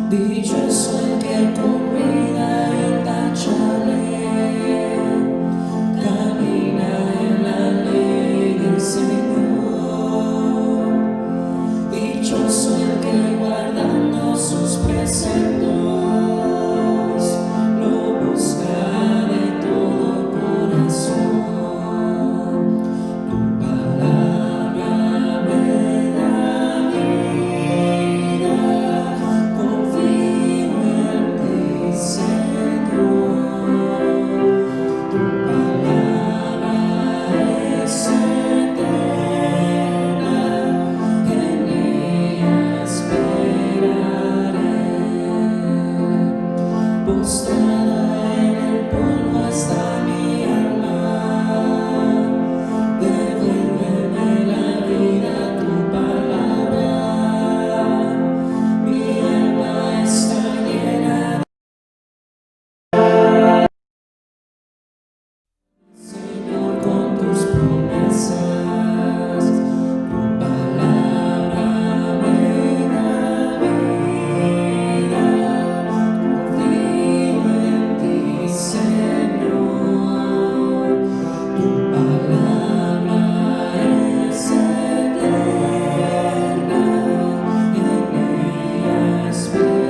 Dichoso el que con vida intachable camina en la ley del Señor. Dichoso el que guardando sus preceptos lo busca de todo corazón. Tu palabra me da vida, confío en ti, Señor. Tu palabra es eterna, en ella esperaré. Postrada en el polvo está mi alma, devuélveme la vida, tu palabra. Mi alma está llena Señor, con tus promesas. Tu palabra me da vida, confío en ti, Señor. Tu palabra es eterna, en ella esperaré.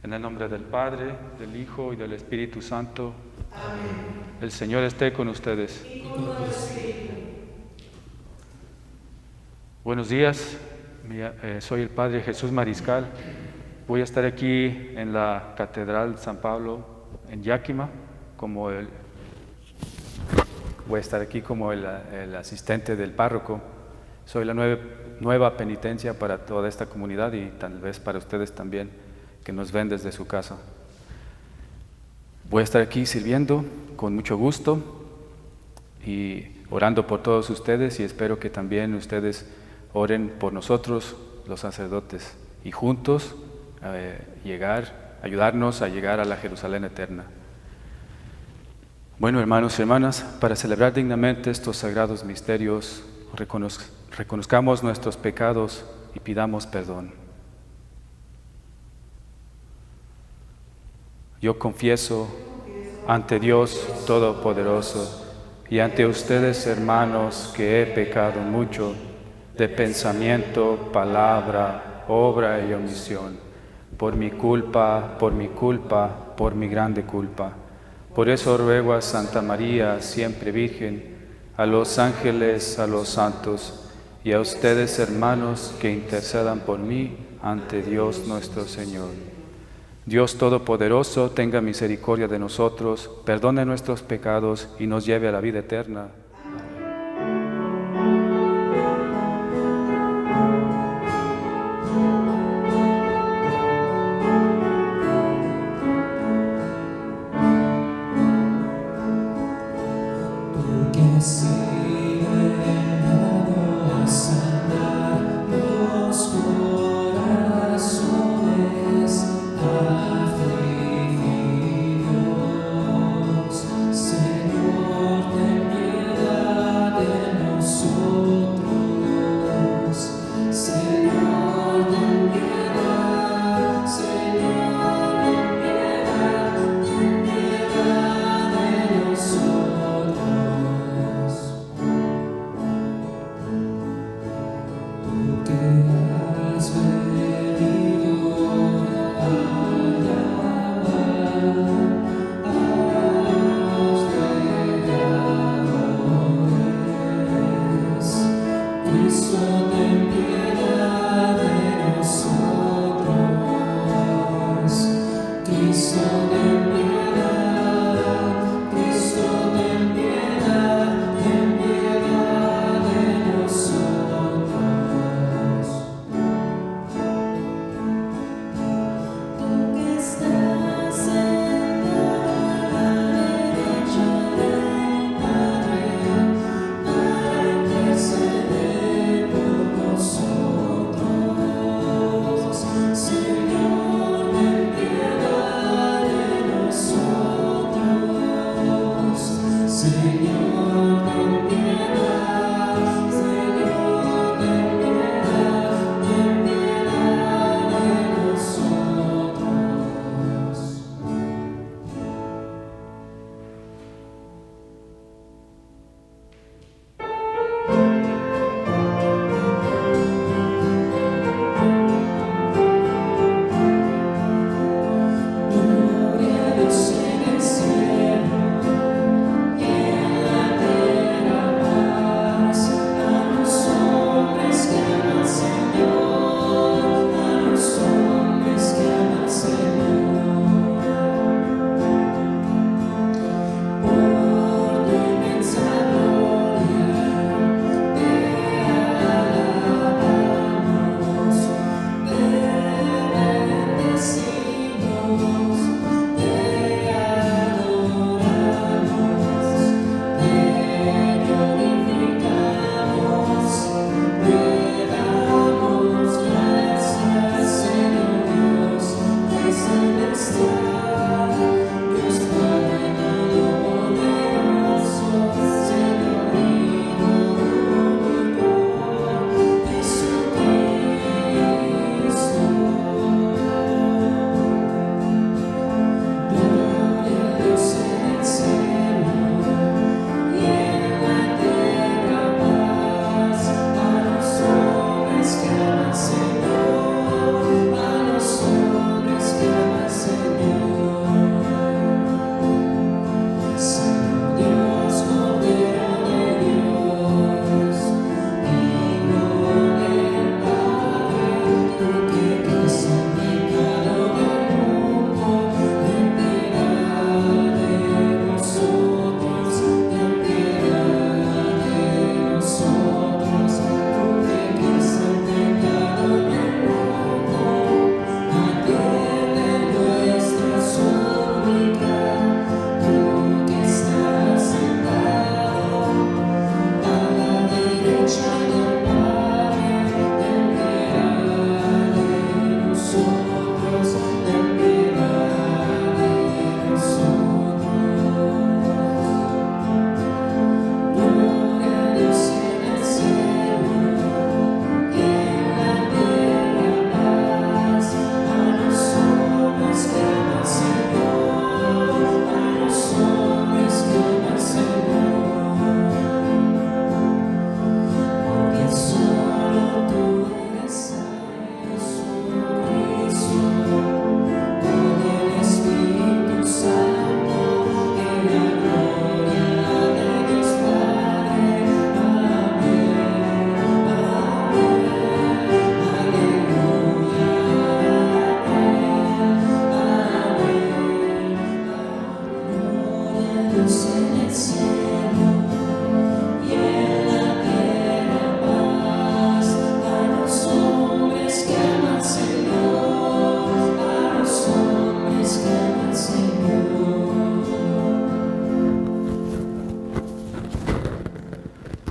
En el nombre del Padre, del Hijo y del Espíritu Santo. Amén. El Señor esté con ustedes. Y con tu espíritu. Buenos días, soy el Padre Jesús Mariscal. Voy a estar aquí en la Catedral San Pablo en Yakima, voy a estar aquí como el asistente del párroco. Soy la nueva penitencia para toda esta comunidad y tal vez para ustedes también, que nos ven desde su casa. Voy a estar aquí sirviendo con mucho gusto y orando por todos ustedes, y espero que también ustedes oren por nosotros, los sacerdotes, y juntos ayudarnos a llegar a la Jerusalén eterna. Bueno, hermanos y hermanas, para celebrar dignamente estos sagrados misterios, reconozcamos nuestros pecados y pidamos perdón. Yo confieso ante Dios Todopoderoso y ante ustedes, hermanos, que he pecado mucho de pensamiento, palabra, obra y omisión, por mi culpa, por mi grande culpa. Por eso ruego a Santa María, siempre Virgen, a los ángeles, a los santos y a ustedes, hermanos, que intercedan por mí ante Dios nuestro Señor. Dios Todopoderoso, tenga misericordia de nosotros, perdone nuestros pecados y nos lleve a la vida eterna. Porque si dejamos andar los corazones afligidos, Señor, ten piedad de nosotros. Señor, ten piedad, Señor, ten piedad, ten piedad de nosotros. Tú que has venido a llamar a los pecadores, Cristo, ten piedad de nosotros. Cristo, ten piedad, Cristo, ten piedad de nosotros. Tú que estás sentado a la derecha del Padre, para interceder por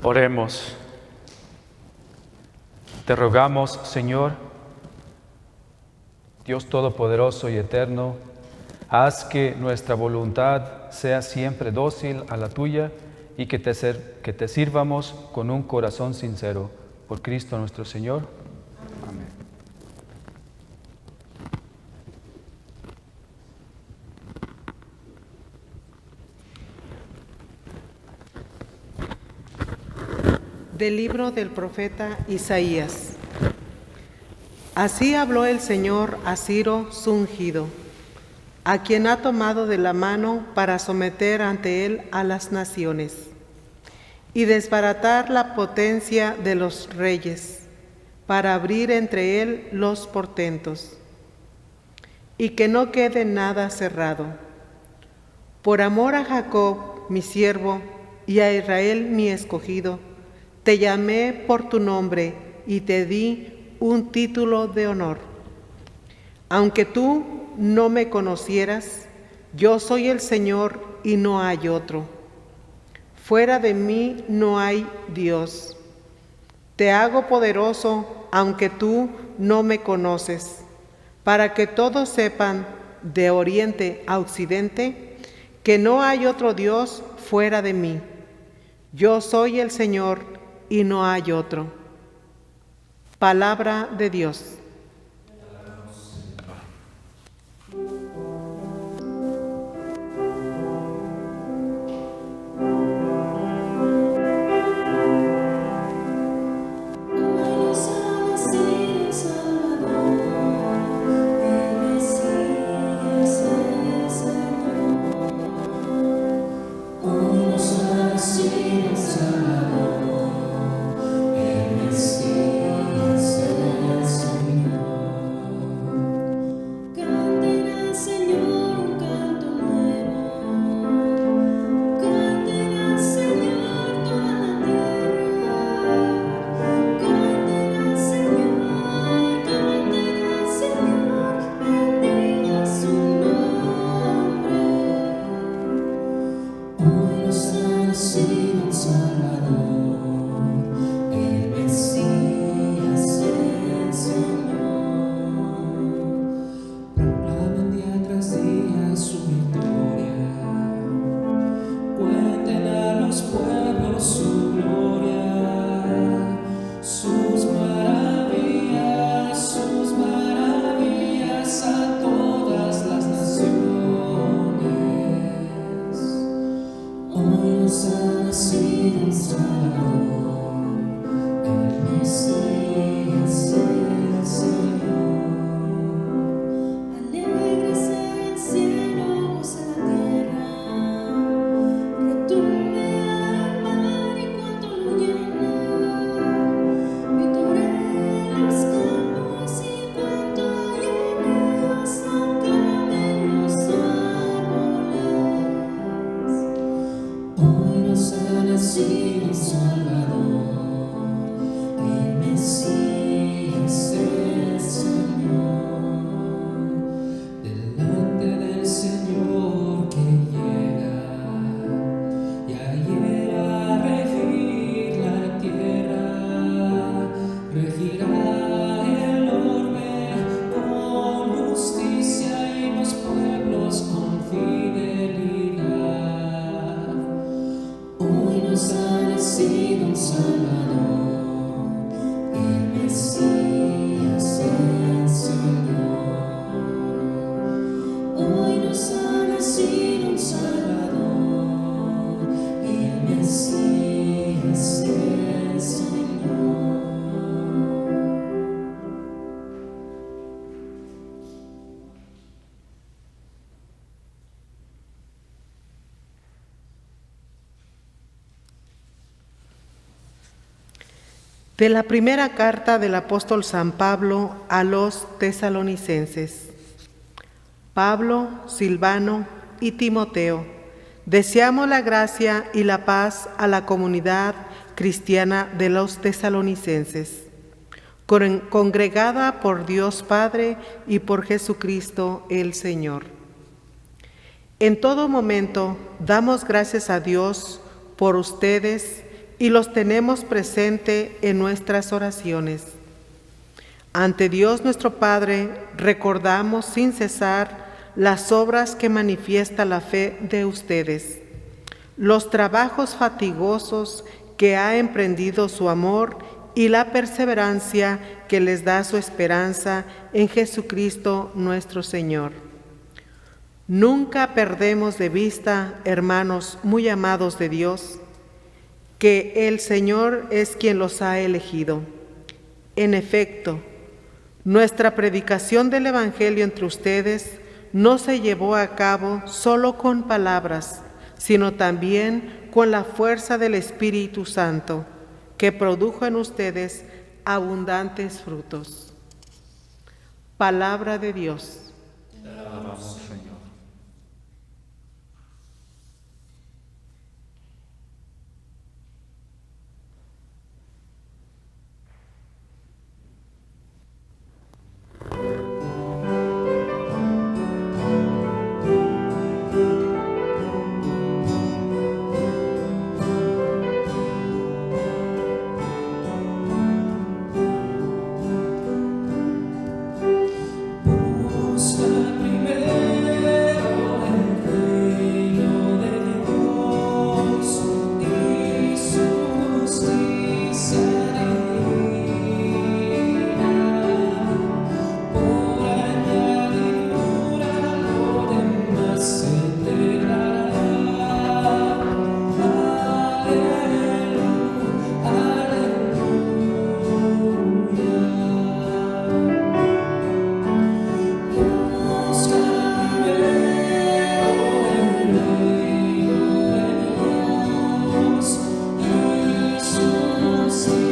Oremos. Te rogamos, Señor, Dios Todopoderoso y Eterno, haz que nuestra voluntad sea siempre dócil a la tuya y que te sirvamos con un corazón sincero. Por Cristo nuestro Señor. Amén. Del libro del profeta Isaías. Así habló el Señor a Ciro, su ungido, a quien ha tomado de la mano para someter ante él a las naciones y desbaratar la potencia de los reyes, para abrir entre él los portentos, y que no quede nada cerrado. Por amor a Jacob, mi siervo, y a Israel, mi escogido, te llamé por tu nombre y te di un título de honor. Aunque tú no me conocieras, yo soy el Señor y no hay otro. Fuera de mí no hay Dios. Te hago poderoso, aunque tú no me conoces, para que todos sepan, de oriente a occidente, que no hay otro Dios fuera de mí. Yo soy el Señor y no hay otro. Palabra de Dios. De la primera carta del apóstol San Pablo a los tesalonicenses. Pablo, Silvano y Timoteo, deseamos la gracia y la paz a la comunidad cristiana de los tesalonicenses, congregada por Dios Padre y por Jesucristo el Señor. En todo momento damos gracias a Dios por ustedes y los tenemos presente en nuestras oraciones. Ante Dios nuestro Padre, recordamos sin cesar las obras que manifiesta la fe de ustedes, los trabajos fatigosos que ha emprendido su amor y la perseverancia que les da su esperanza en Jesucristo nuestro Señor. Nunca perdemos de vista, hermanos muy amados de Dios, que el Señor es quien los ha elegido. En efecto, nuestra predicación del Evangelio entre ustedes no se llevó a cabo solo con palabras, sino también con la fuerza del Espíritu Santo, que produjo en ustedes abundantes frutos. Palabra de Dios. Te alabamos, Señor. Busca primero el reino de Dios y su justicia divina. Por añadidura lo demás se te dará. Aleluya, aleluya. Busca primero el reino de Dios y su justicia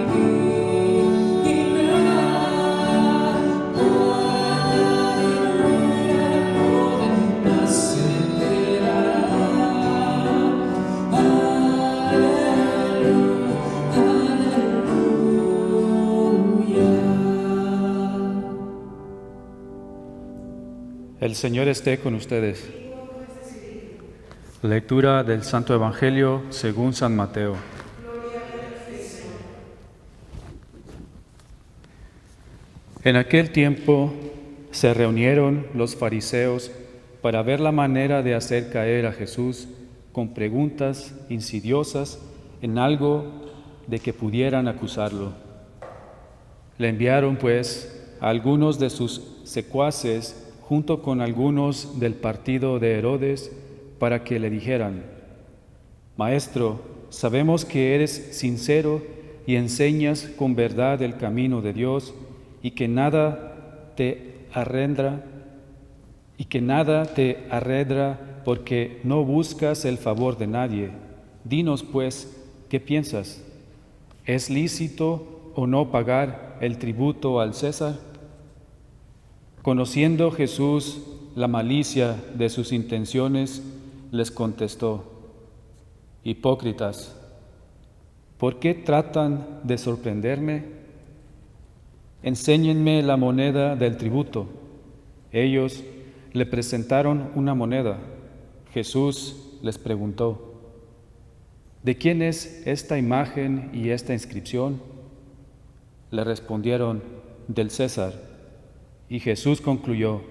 divina. Por añadidura lo demás se te dará. Aleluya, aleluya. El Señor esté con ustedes. Lectura del Santo Evangelio según San Mateo. En aquel tiempo se reunieron los fariseos para ver la manera de hacer caer a Jesús con preguntas insidiosas en algo de que pudieran acusarlo. Le enviaron, pues, a algunos de sus secuaces junto con algunos del partido de Herodes para que le dijeran: Maestro, sabemos que eres sincero y enseñas con verdad el camino de Dios y que nada te arredra porque no buscas el favor de nadie. Dinos, pues, ¿qué piensas? ¿Es lícito o no pagar el tributo al César? Conociendo Jesús la malicia de sus intenciones, les contestó: Hipócritas, ¿por qué tratan de sorprenderme? Enséñenme la moneda del tributo. Ellos le presentaron una moneda. Jesús les preguntó: ¿de quién es esta imagen y esta inscripción? Le respondieron: del César. Y Jesús concluyó: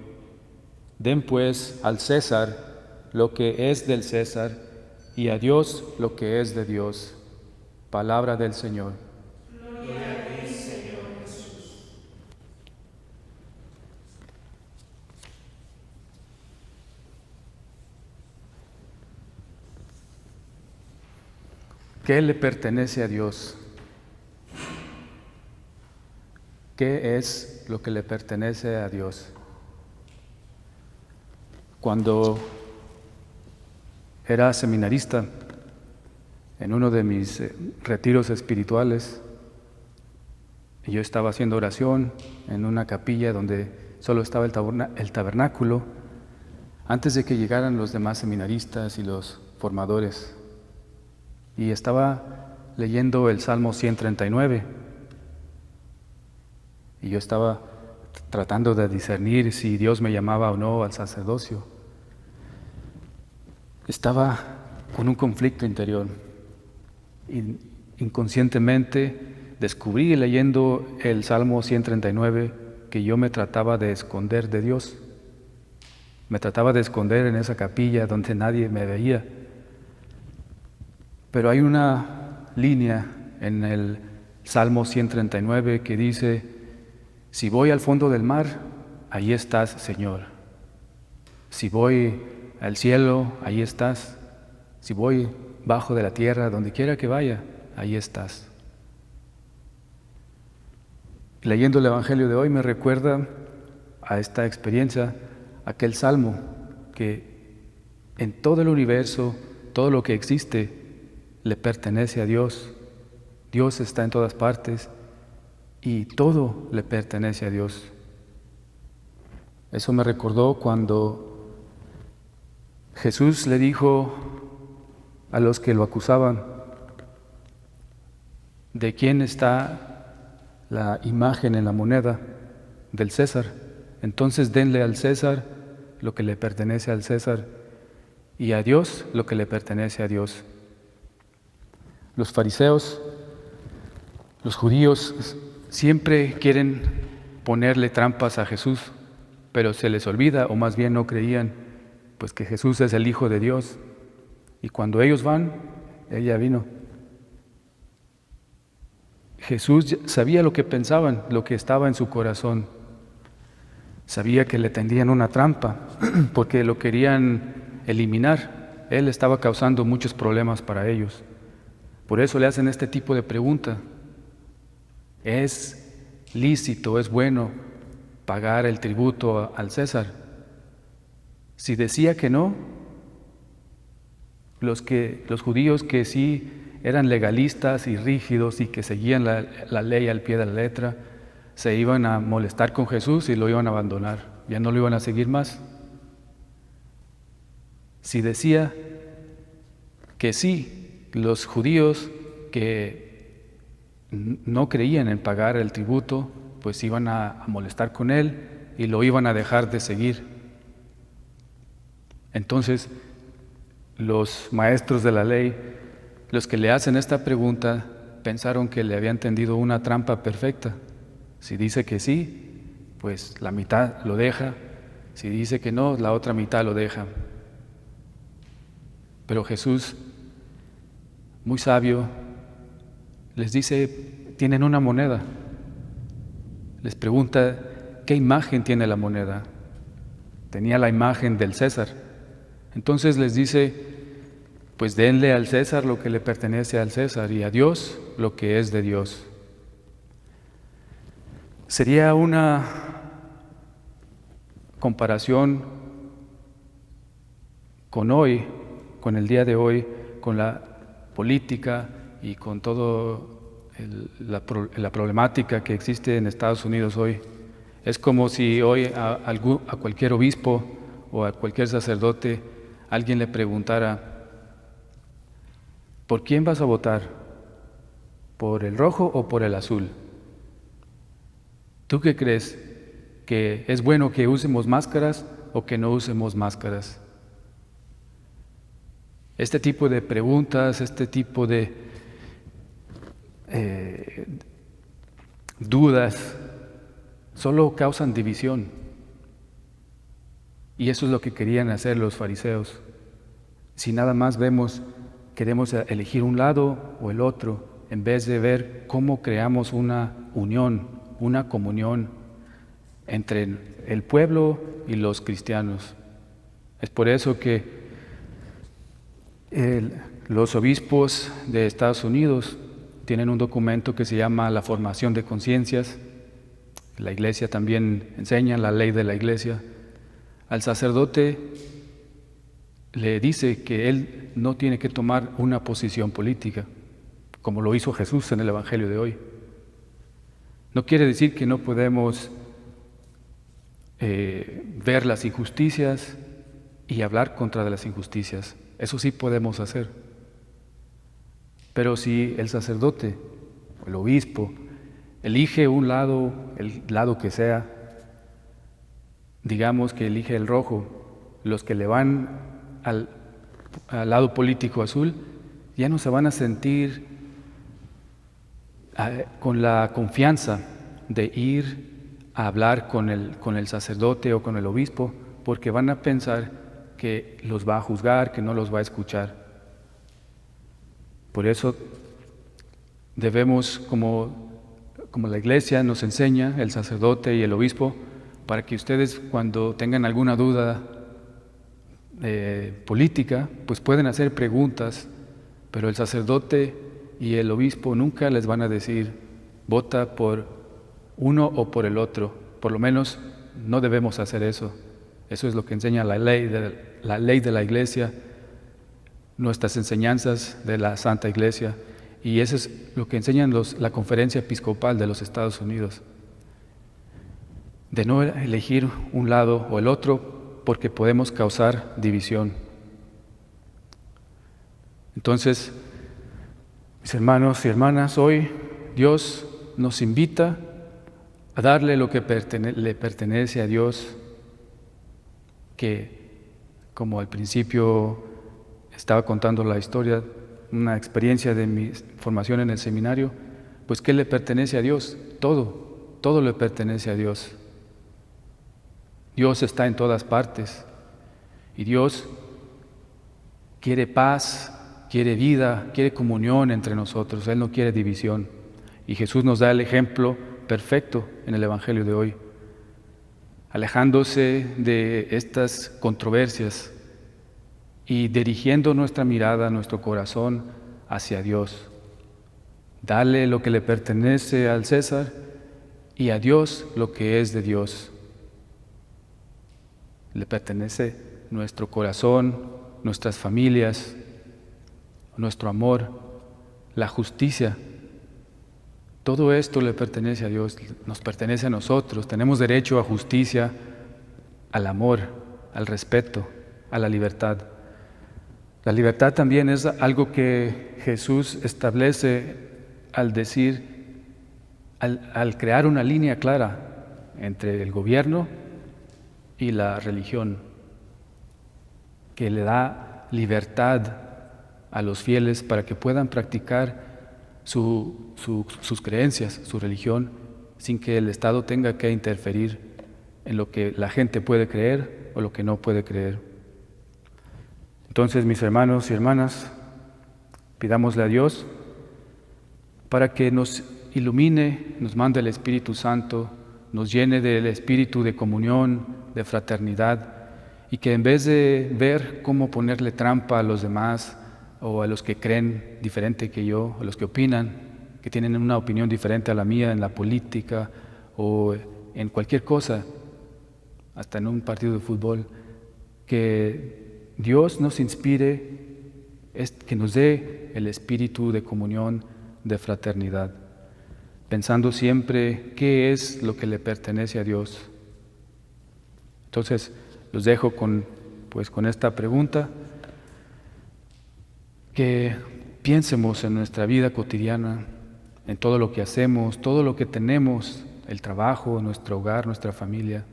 den pues al César lo que es del César y a Dios lo que es de Dios. Palabra del Señor. Gloria a ti, Señor Jesús. ¿Qué le pertenece a Dios? ¿Qué es lo que le pertenece a Dios? Cuando era seminarista, en uno de mis retiros espirituales, yo estaba haciendo oración en una capilla donde solo estaba el tabernáculo, antes de que llegaran los demás seminaristas y los formadores. Y estaba leyendo el Salmo 139. Y yo estaba tratando de discernir si Dios me llamaba o no al sacerdocio. Estaba con un conflicto interior. inconscientemente descubrí leyendo el Salmo 139 que yo me trataba de esconder de Dios. Me trataba de esconder en esa capilla donde nadie me veía. Pero hay una línea en el Salmo 139 que dice: si voy al fondo del mar, ahí estás, Señor. Si voy al cielo, ahí estás. Si voy bajo de la tierra, donde quiera que vaya, ahí estás. Leyendo el Evangelio de hoy me recuerda a esta experiencia, aquel salmo que en todo el universo, todo lo que existe, le pertenece a Dios. Dios está en todas partes y todo le pertenece a Dios. Eso me recordó cuando Jesús le dijo a los que lo acusaban: ¿de quién está la imagen en la moneda? Del César. Entonces denle al César lo que le pertenece al César y a Dios lo que le pertenece a Dios. Los fariseos, los judíos, siempre quieren ponerle trampas a Jesús, pero se les olvida, o más bien no creían, pues que Jesús es el Hijo de Dios. Y cuando ellos van, Él ya vino. Jesús sabía lo que pensaban, lo que estaba en su corazón. Sabía que le tendían una trampa porque lo querían eliminar. Él estaba causando muchos problemas para ellos. Por eso le hacen este tipo de pregunta: ¿es lícito, es bueno pagar el tributo al César? Si decía que no, los judíos que sí eran legalistas y rígidos y que seguían la ley al pie de la letra, se iban a molestar con Jesús y lo iban a abandonar, ya no lo iban a seguir más. Si decía que sí, los judíos que no creían en pagar el tributo, pues iban a molestar con él y lo iban a dejar de seguir. Entonces, los maestros de la ley, los que le hacen esta pregunta, pensaron que le habían tendido una trampa perfecta. Si dice que sí, pues la mitad lo deja. Si dice que no, la otra mitad lo deja. Pero Jesús, muy sabio, les dice: tienen una moneda. Les pregunta: ¿qué imagen tiene la moneda? Tenía la imagen del César. Entonces les dice: pues denle al César lo que le pertenece al César y a Dios lo que es de Dios. Sería una comparación con hoy, con el día de hoy, con la política y con todo la problemática que existe en Estados Unidos hoy. Es como si hoy a cualquier obispo o a cualquier sacerdote alguien le preguntara: ¿por quién vas a votar? ¿Por el rojo o por el azul? ¿Tú qué crees? ¿Que es bueno que usemos máscaras o que no usemos máscaras? Este tipo de preguntas, este tipo de dudas, solo causan división. Y eso es lo que querían hacer los fariseos. Si nada más queremos elegir un lado o el otro, en vez de ver cómo creamos una unión, una comunión entre el pueblo y los cristianos. Es por eso que los obispos de Estados Unidos tienen un documento que se llama la formación de conciencias. La Iglesia también enseña la ley de la Iglesia. Al sacerdote le dice que él no tiene que tomar una posición política, como lo hizo Jesús en el Evangelio de hoy. No quiere decir que no podemos ver las injusticias y hablar contra las injusticias. Eso sí podemos hacer. Pero si el sacerdote o el obispo elige un lado, el lado que sea, digamos que elige el rojo, los que le van al lado político azul ya no se van a sentir con la confianza de ir a hablar con el sacerdote o con el obispo, porque van a pensar que los va a juzgar, que no los va a escuchar. Por eso debemos, como la Iglesia nos enseña, el sacerdote y el obispo, para que ustedes cuando tengan alguna duda política, pues pueden hacer preguntas, pero el sacerdote y el obispo nunca les van a decir, vota por uno o por el otro. Por lo menos no debemos hacer eso. Eso es lo que enseña la ley de la Iglesia, nuestras enseñanzas de la Santa Iglesia, y eso es lo que enseñan la Conferencia Episcopal de los Estados Unidos, de no elegir un lado o el otro porque podemos causar división. Entonces, mis hermanos y hermanas, hoy Dios nos invita a darle lo que le pertenece a Dios, que como al principio estaba contando la historia, una experiencia de mi formación en el seminario, pues ¿qué le pertenece a Dios? Todo le pertenece a Dios. Dios está en todas partes y Dios quiere paz, quiere vida, quiere comunión entre nosotros. Él no quiere división. Y Jesús nos da el ejemplo perfecto en el Evangelio de hoy, alejándose de estas controversias y dirigiendo nuestra mirada, nuestro corazón hacia Dios. Dale lo que le pertenece al César y a Dios lo que es de Dios. Le pertenece nuestro corazón, nuestras familias, nuestro amor, la justicia. Todo esto le pertenece a Dios, nos pertenece a nosotros. Tenemos derecho a justicia, al amor, al respeto, a la libertad. La libertad también es algo que Jesús establece al decir, al crear una línea clara entre el gobierno y la religión, que le da libertad a los fieles para que puedan practicar sus creencias, su religión, sin que el Estado tenga que interferir en lo que la gente puede creer o lo que no puede creer. Entonces, mis hermanos y hermanas, pidámosle a Dios para que nos ilumine, nos mande el Espíritu Santo, nos llene del espíritu de comunión, de fraternidad, y que en vez de ver cómo ponerle trampa a los demás o a los que creen diferente que yo, a los que opinan, que tienen una opinión diferente a la mía en la política o en cualquier cosa, hasta en un partido de fútbol, que Dios nos inspire, que nos dé el espíritu de comunión, de fraternidad, pensando siempre qué es lo que le pertenece a Dios. Entonces, los dejo con esta pregunta, que piensemos en nuestra vida cotidiana, en todo lo que hacemos, todo lo que tenemos, el trabajo, nuestro hogar, nuestra familia,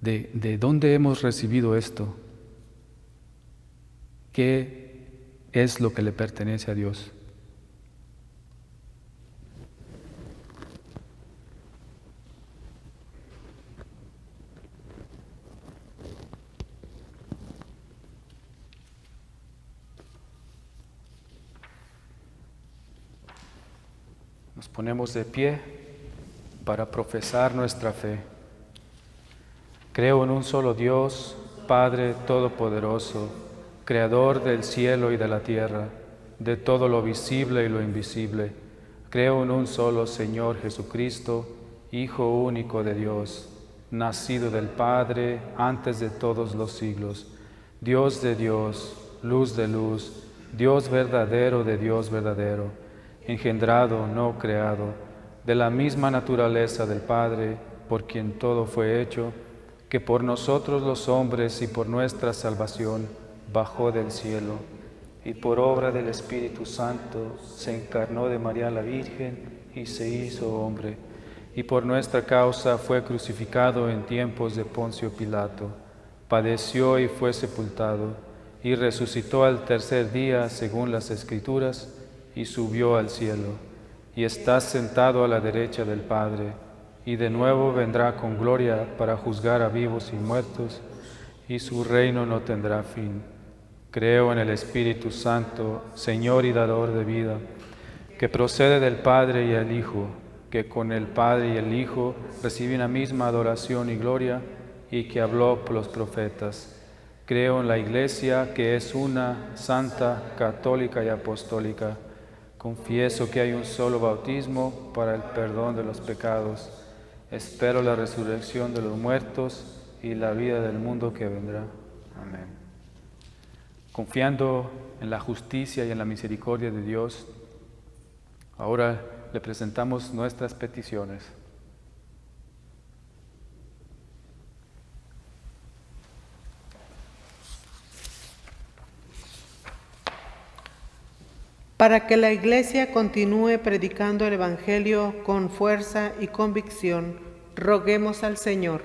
de dónde hemos recibido esto, qué es lo que le pertenece a Dios. Nos ponemos de pie para profesar nuestra fe. Creo en un solo Dios, Padre Todopoderoso, Creador del cielo y de la tierra, de todo lo visible y lo invisible. Creo en un solo Señor Jesucristo, Hijo único de Dios, nacido del Padre antes de todos los siglos, Dios de Dios, luz de luz, Dios verdadero de Dios verdadero, engendrado, no creado, de la misma naturaleza del Padre, por quien todo fue hecho, que por nosotros los hombres y por nuestra salvación bajó del cielo, y por obra del Espíritu Santo se encarnó de María la Virgen y se hizo hombre, y por nuestra causa fue crucificado en tiempos de Poncio Pilato, padeció y fue sepultado, y resucitó al tercer día según las Escrituras, y subió al cielo, y está sentado a la derecha del Padre, y de nuevo vendrá con gloria para juzgar a vivos y muertos, y su reino no tendrá fin. Creo en el Espíritu Santo, Señor y dador de vida, que procede del Padre y el Hijo, que con el Padre y el Hijo reciben la misma adoración y gloria, y que habló por los profetas. Creo en la Iglesia, que es una, santa, católica y apostólica. Confieso que hay un solo bautismo para el perdón de los pecados. Espero la resurrección de los muertos y la vida del mundo que vendrá. Amén. Confiando en la justicia y en la misericordia de Dios, ahora le presentamos nuestras peticiones. Para que la Iglesia continúe predicando el Evangelio con fuerza y convicción, roguemos al Señor.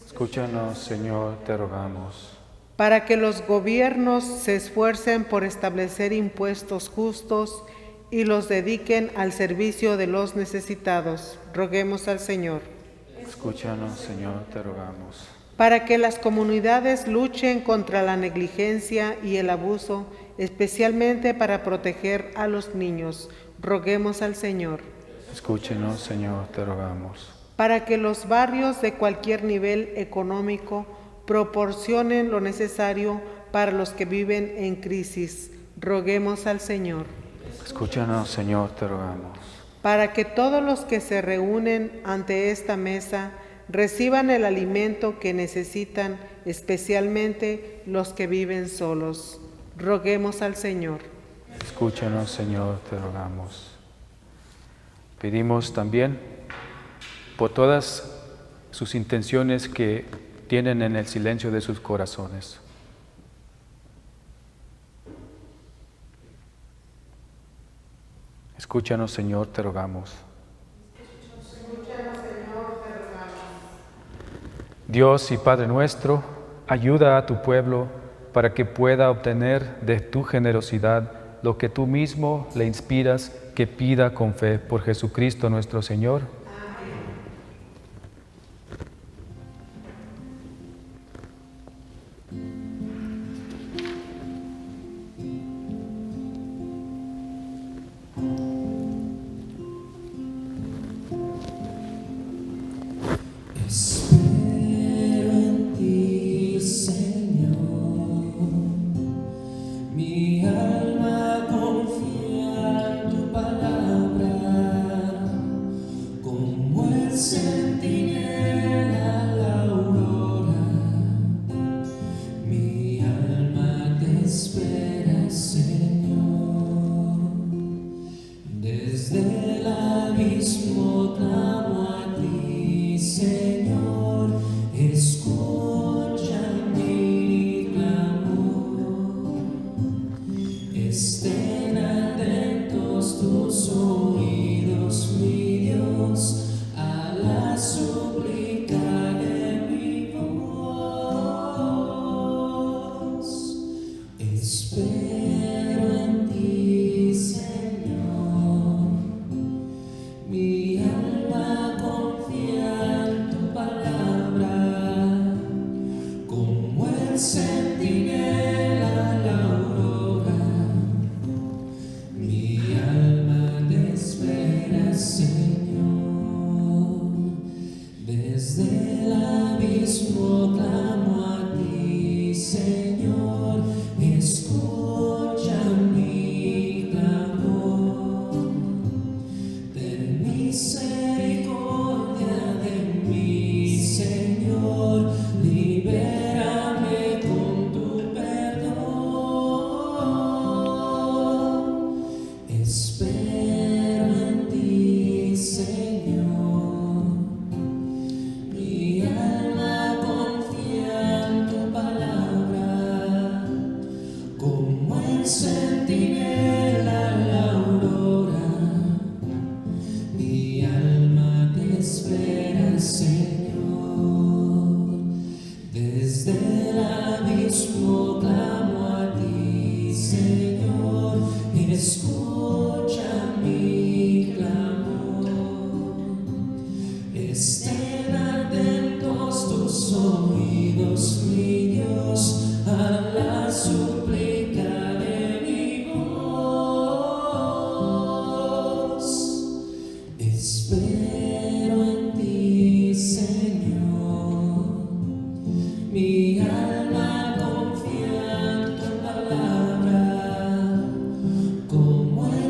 Escúchanos, Señor, te rogamos. Para que los gobiernos se esfuercen por establecer impuestos justos y los dediquen al servicio de los necesitados, roguemos al Señor. Escúchanos, Señor, te rogamos. Para que las comunidades luchen contra la negligencia y el abuso, especialmente para proteger a los niños, roguemos al Señor. Escúchenos, Señor, te rogamos. Para que los barrios de cualquier nivel económico proporcionen lo necesario para los que viven en crisis, roguemos al Señor. Escúchanos, Señor, te rogamos. Para que todos los que se reúnen ante esta mesa reciban el alimento que necesitan, especialmente los que viven solos. Roguemos al Señor. Escúchanos, Señor, te rogamos. Pedimos también por todas sus intenciones que tienen en el silencio de sus corazones. Escúchanos, Señor, te rogamos. Dios y Padre nuestro, ayuda a tu pueblo para que pueda obtener de tu generosidad lo que tú mismo le inspiras que pida con fe por Jesucristo nuestro Señor. Espero en ti, Señor, mi alma confía en tu palabra, como el centinela a la aurora, mi alma te espera, Señor, desde el abismo clamo a ti, Señor, escucha mi clamor. Estén atentos tus oídos, mi Dios, a la súplica de mi voz. Espero en ti, Señor, mi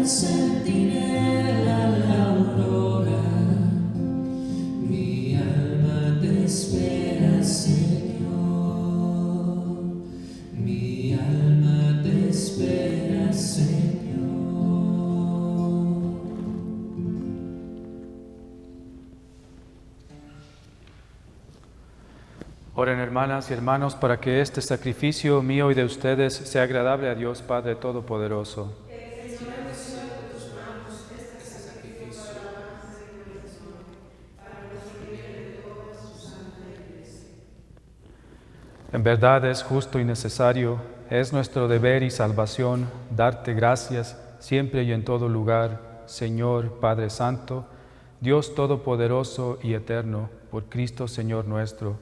centinela, la aurora, mi alma te espera, Señor, mi alma te espera, Señor. Oren, hermanas y hermanos, para que este sacrificio mío y de ustedes sea agradable a Dios Padre Todopoderoso. En verdad es justo y necesario, es nuestro deber y salvación darte gracias siempre y en todo lugar, Señor Padre Santo, Dios Todopoderoso y Eterno, por Cristo Señor nuestro,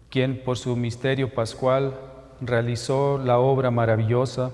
quien por su misterio pascual realizó la obra maravillosa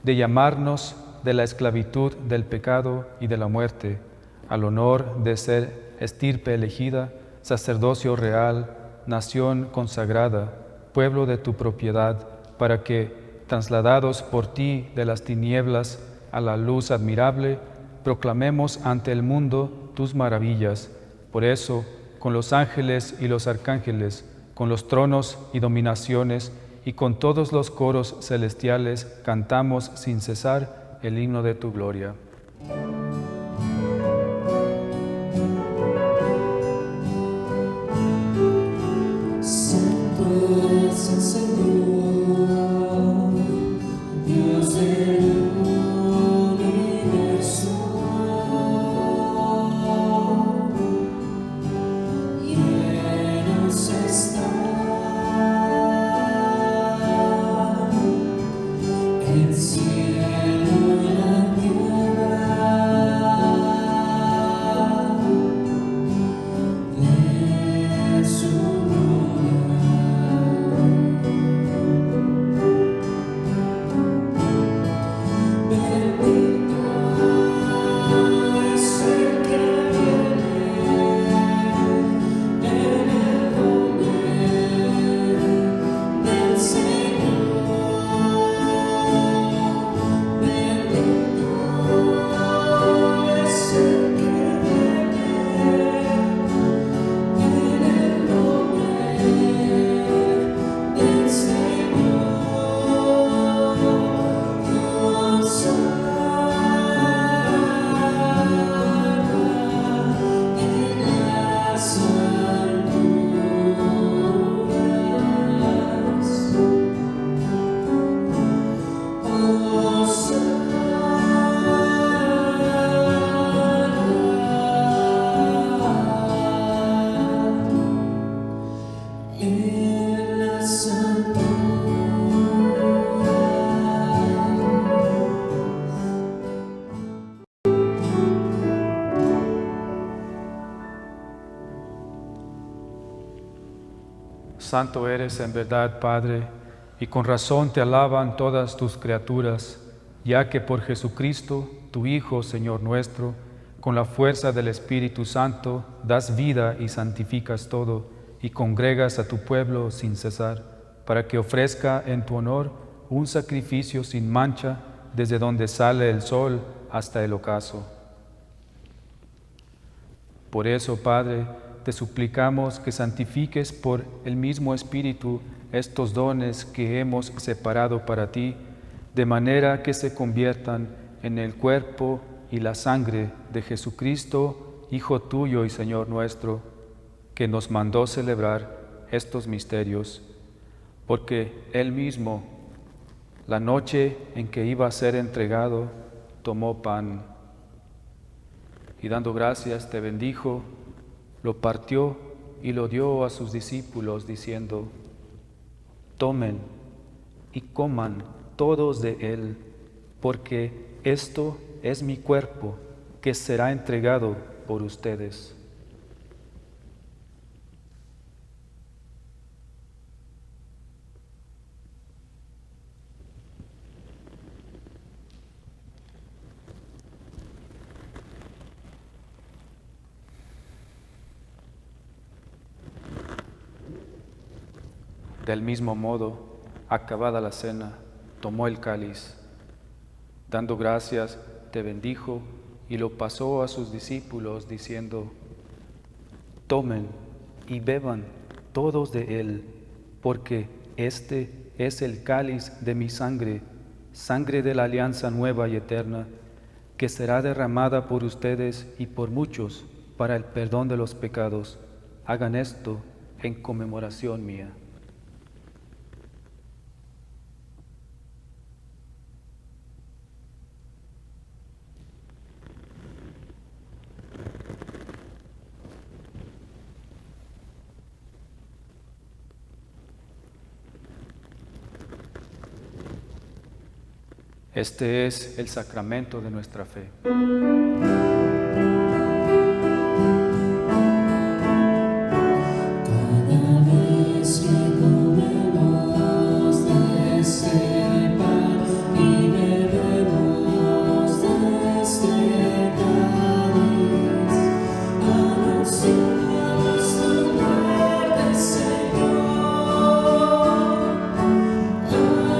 de llamarnos de la esclavitud del pecado y de la muerte, al honor de ser estirpe elegida, sacerdocio real, nación consagrada, pueblo de tu propiedad, para que, trasladados por ti de las tinieblas a la luz admirable, proclamemos ante el mundo tus maravillas. Por eso, con los ángeles y los arcángeles, con los tronos y dominaciones, y con todos los coros celestiales, cantamos sin cesar el himno de tu gloria. Santo es el Señor, Dios del universo, llenos están el cielo y la tierra de su Santo eres en verdad, Padre, y con razón te alaban todas tus criaturas, ya que por Jesucristo, tu Hijo, Señor nuestro, con la fuerza del Espíritu Santo, das vida y santificas todo, y congregas a tu pueblo sin cesar, para que ofrezca en tu honor un sacrificio sin mancha, desde donde sale el sol hasta el ocaso. Por eso, Padre, te suplicamos que santifiques por el mismo Espíritu estos dones que hemos separado para ti, de manera que se conviertan en el cuerpo y la sangre de Jesucristo, Hijo tuyo y Señor nuestro, que nos mandó celebrar estos misterios, porque Él mismo, la noche en que iba a ser entregado, tomó pan y dando gracias te bendijo, lo partió y lo dio a sus discípulos, diciendo: tomen y coman todos de él, porque esto es mi cuerpo, que será entregado por ustedes. Del mismo modo, acabada la cena, tomó el cáliz, dando gracias, te bendijo y lo pasó a sus discípulos diciendo: tomen y beban todos de él, porque este es el cáliz de mi sangre, sangre de la alianza nueva y eterna, que será derramada por ustedes y por muchos para el perdón de los pecados. Hagan esto en conmemoración mía. Este es el sacramento de nuestra fe. Cada vez que comemos de este pan y bebemos de este cáliz, anunciamos tu muerte, Señor,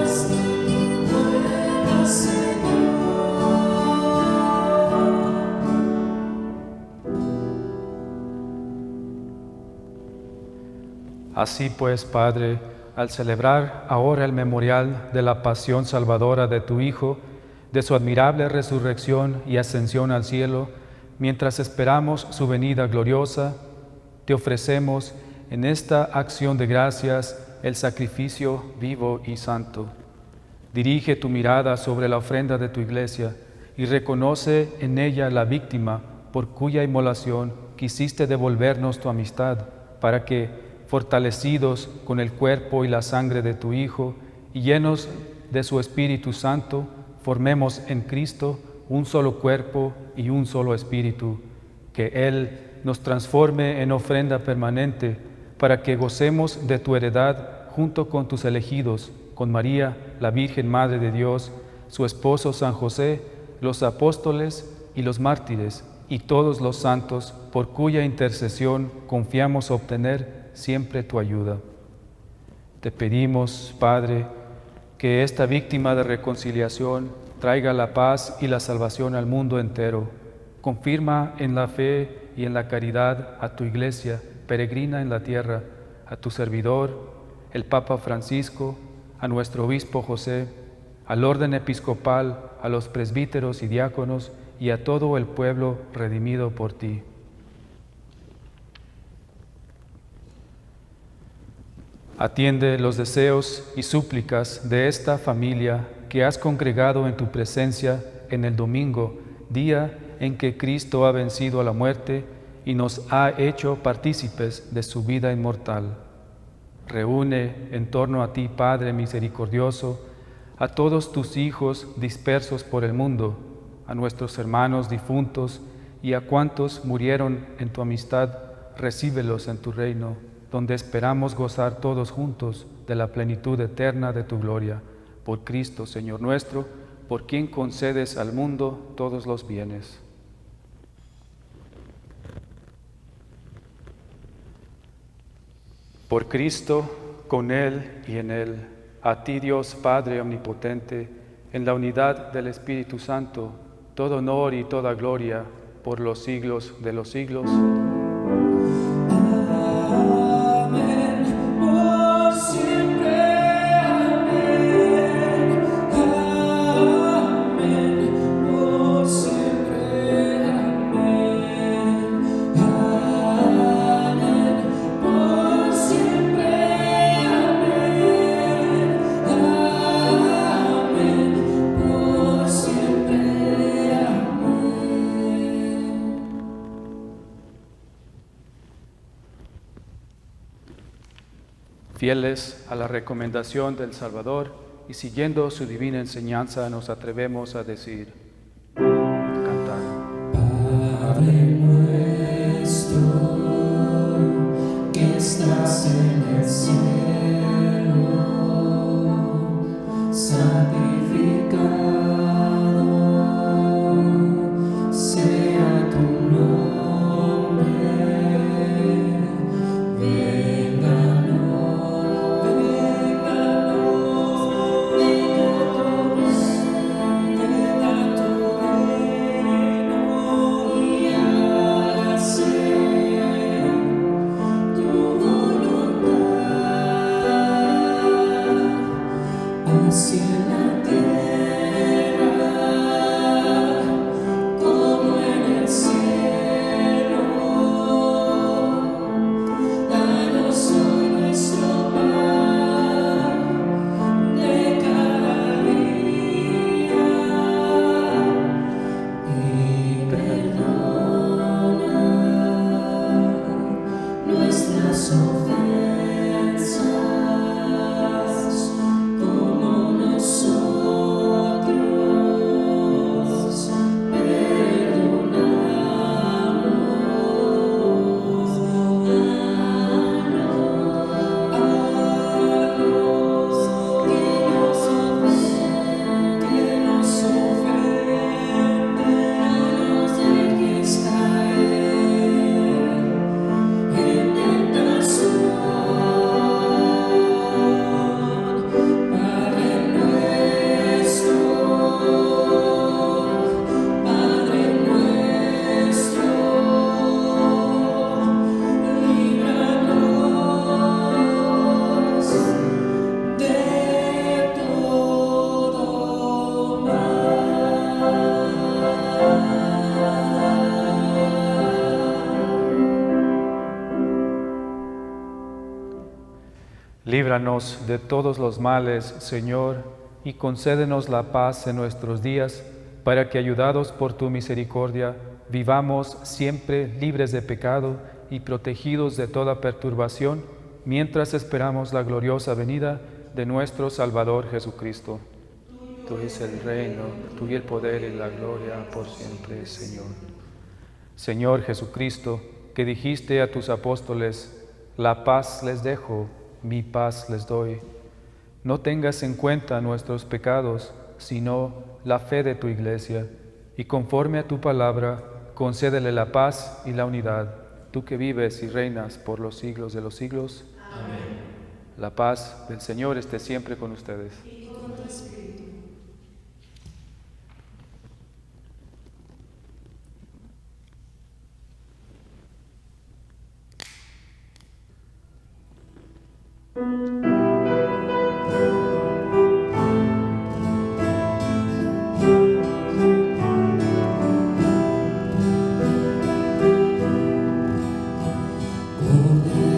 hasta que vuelvas, Señor. Así pues, Padre, al celebrar ahora el memorial de la pasión salvadora de tu Hijo, de su admirable resurrección y ascensión al cielo, mientras esperamos su venida gloriosa, te ofrecemos en esta acción de gracias el sacrificio vivo y santo. Dirige tu mirada sobre la ofrenda de tu iglesia y reconoce en ella la víctima por cuya inmolación quisiste devolvernos tu amistad, para que, fortalecidos con el cuerpo y la sangre de tu Hijo y llenos de su Espíritu Santo, formemos en Cristo un solo cuerpo y un solo espíritu, que Él nos transforme en ofrenda permanente, para que gocemos de tu heredad junto con tus elegidos, con María, la Virgen Madre de Dios, su esposo San José, los apóstoles y los mártires, y todos los santos, por cuya intercesión confiamos obtener siempre tu ayuda. Te pedimos, Padre, que esta víctima de reconciliación traiga la paz y la salvación al mundo entero. Confirma en la fe y en la caridad a tu iglesia peregrina en la tierra, a tu servidor, el Papa Francisco, a nuestro obispo José, al orden episcopal, a los presbíteros y diáconos y a todo el pueblo redimido por ti. Atiende los deseos y súplicas de esta familia que has congregado en tu presencia en el domingo, día en que Cristo ha vencido a la muerte y nos ha hecho partícipes de su vida inmortal. Reúne en torno a ti, Padre misericordioso, a todos tus hijos dispersos por el mundo, a nuestros hermanos difuntos y a cuantos murieron en tu amistad. Recíbelos en tu reino, donde esperamos gozar todos juntos de la plenitud eterna de tu gloria. Por Cristo, Señor nuestro, por quien concedes al mundo todos los bienes. Por Cristo, con Él y en Él, a ti Dios Padre omnipotente, en la unidad del Espíritu Santo, todo honor y toda gloria por los siglos de los siglos. Fieles a la recomendación del Salvador y siguiendo su divina enseñanza, nos atrevemos a decir, cantar. Padre nuestro, que estás en el cielo, santificado sea tu nombre. Venga tu Líbranos de todos los males, Señor, y concédenos la paz en nuestros días, para que, ayudados por tu misericordia, vivamos siempre libres de pecado y protegidos de toda perturbación, mientras esperamos la gloriosa venida de nuestro Salvador Jesucristo. Tuyo es el reino, tuyo el poder y la gloria por siempre, Señor. Señor Jesucristo, que dijiste a tus apóstoles, la paz les dejo, mi paz les doy. No tengas en cuenta nuestros pecados, sino la fe de tu Iglesia, y conforme a tu palabra, concédele la paz y la unidad, tú que vives y reinas por los siglos de los siglos. Amén. La paz del Señor esté siempre con ustedes. Y con tu espíritu. Cordero de Dios que quitas el pecado del mundo, ten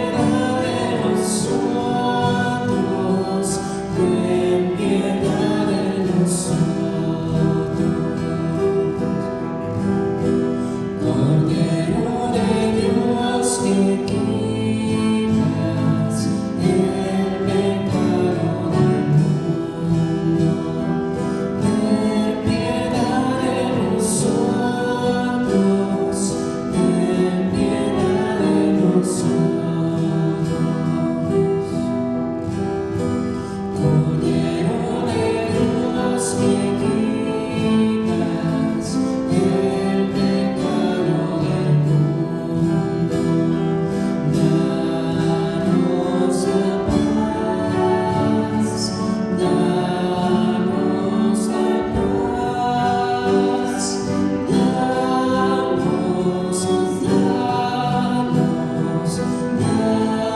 piedad de nosotros, ten piedad de nosotros. Cordero de Dios que quitas el pecado del mundo, ten piedad de nosotros, ten piedad de nosotros. Cordero de Dios que quitas el pecado del mundo,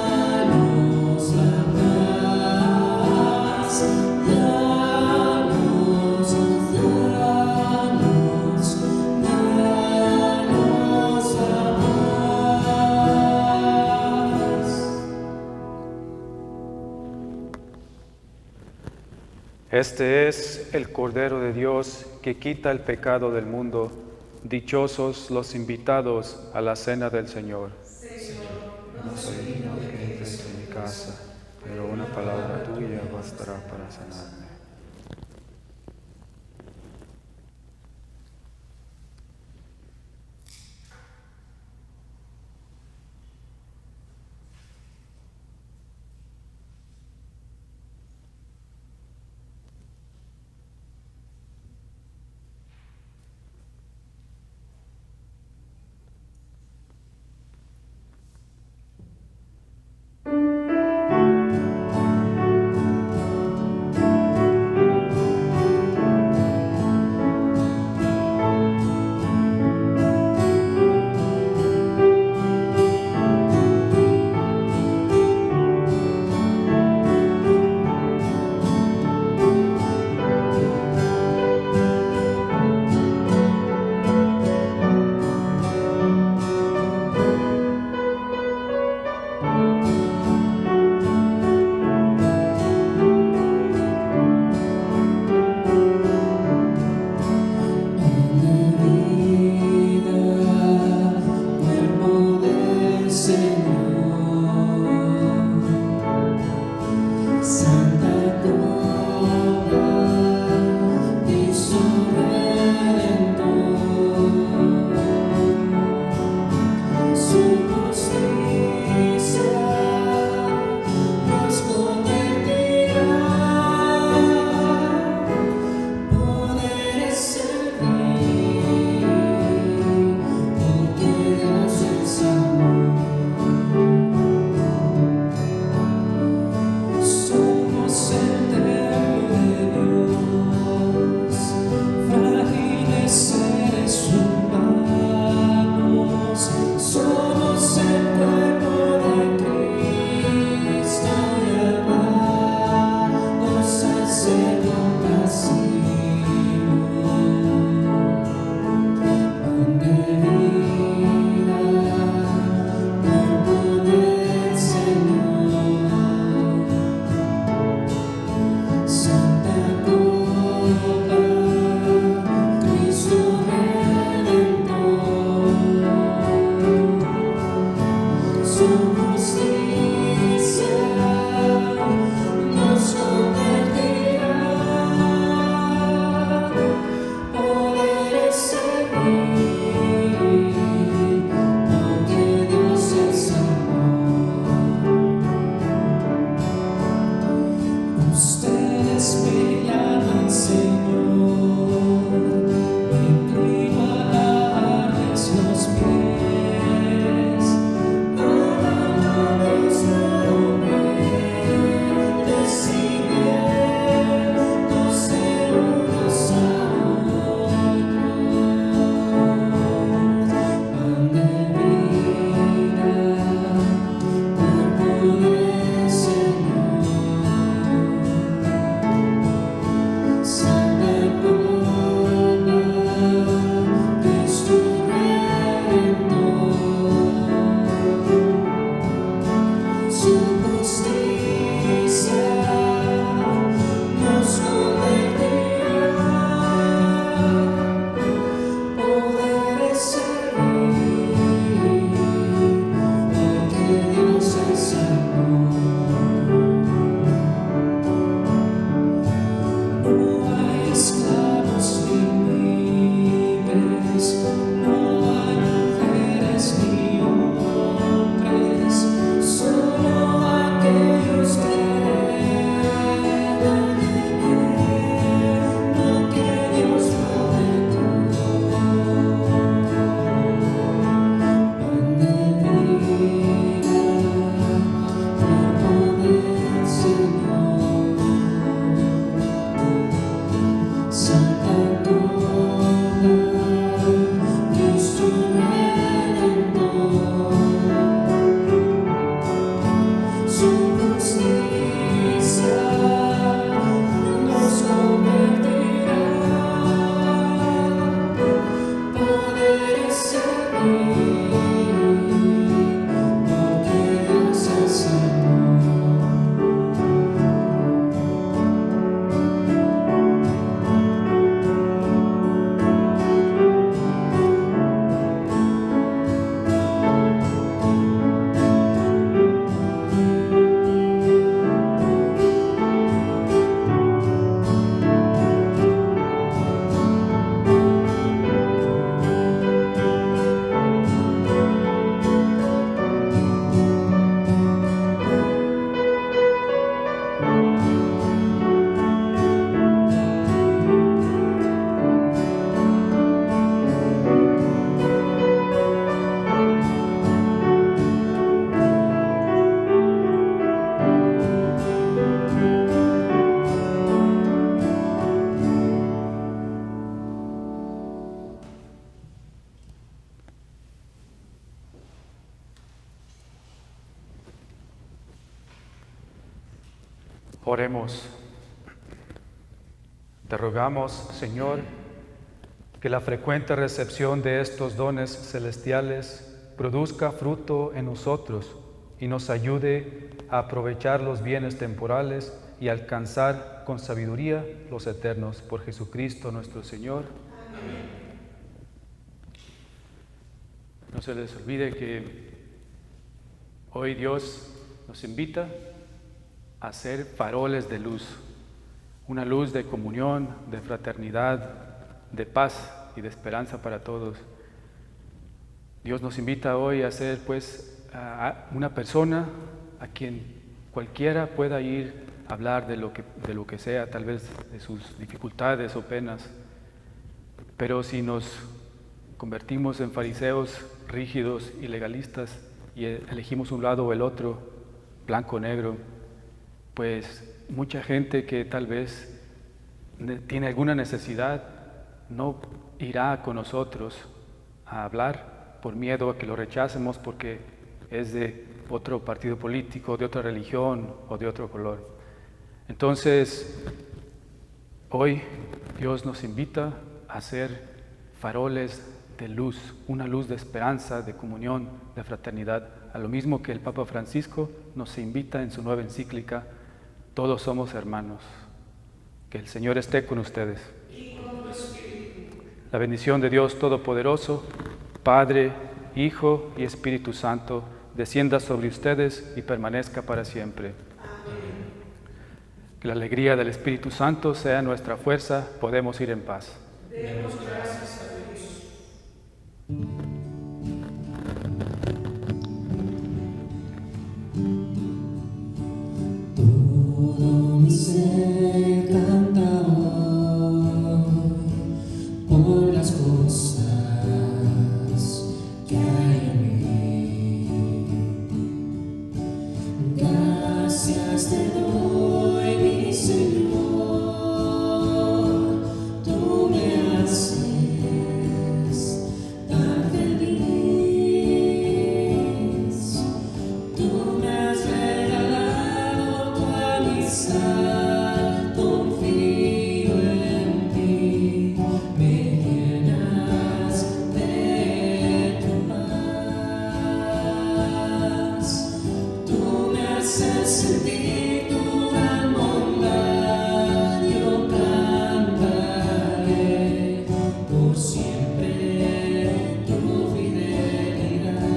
danos la paz, danos la paz, danos la paz, Este es el Cordero de Dios que quita el pecado del mundo. Dichosos los invitados a la cena del Señor. No soy digno de que entres en mi casa, pero una palabra tuya bastará para sanarme. Porque Dios es amor. Oremos. Te rogamos, Señor, que la frecuente recepción de estos dones celestiales produzca fruto en nosotros y nos ayude a aprovechar los bienes temporales y alcanzar con sabiduría los eternos. Por Jesucristo nuestro Señor. Amén. No se les olvide que hoy Dios nos invita a ser faroles de luz, una luz de comunión, de fraternidad, de paz y de esperanza para todos. Dios nos invita hoy a ser una persona a quien cualquiera pueda ir a hablar de lo que sea, tal vez de sus dificultades o penas. Pero si nos convertimos en fariseos rígidos y legalistas y elegimos un lado o el otro, blanco o negro, pues mucha gente que tal vez tiene alguna necesidad no irá con nosotros a hablar por miedo a que lo rechacemos porque es de otro partido político, de otra religión o de otro color. Entonces, hoy Dios nos invita a ser faroles de luz, una luz de esperanza, de comunión, de fraternidad, a lo mismo que el Papa Francisco nos invita en su nueva encíclica: todos somos hermanos. Que el Señor esté con ustedes. La bendición de Dios Todopoderoso, Padre, Hijo y Espíritu Santo, descienda sobre ustedes y permanezca para siempre. Que la alegría del Espíritu Santo sea nuestra fuerza, podemos ir en paz. Demos gracias a Dios. Todo mi ser canta hoy por las cosas que hay en mí. Gracias te doy, mi Señor, tú me haces tan feliz, tú me has regalado tu amistad, confío en ti, me llenas de tu paz, tú me haces sentir tu gran bondad, yo cantaré por siempre tu fidelidad.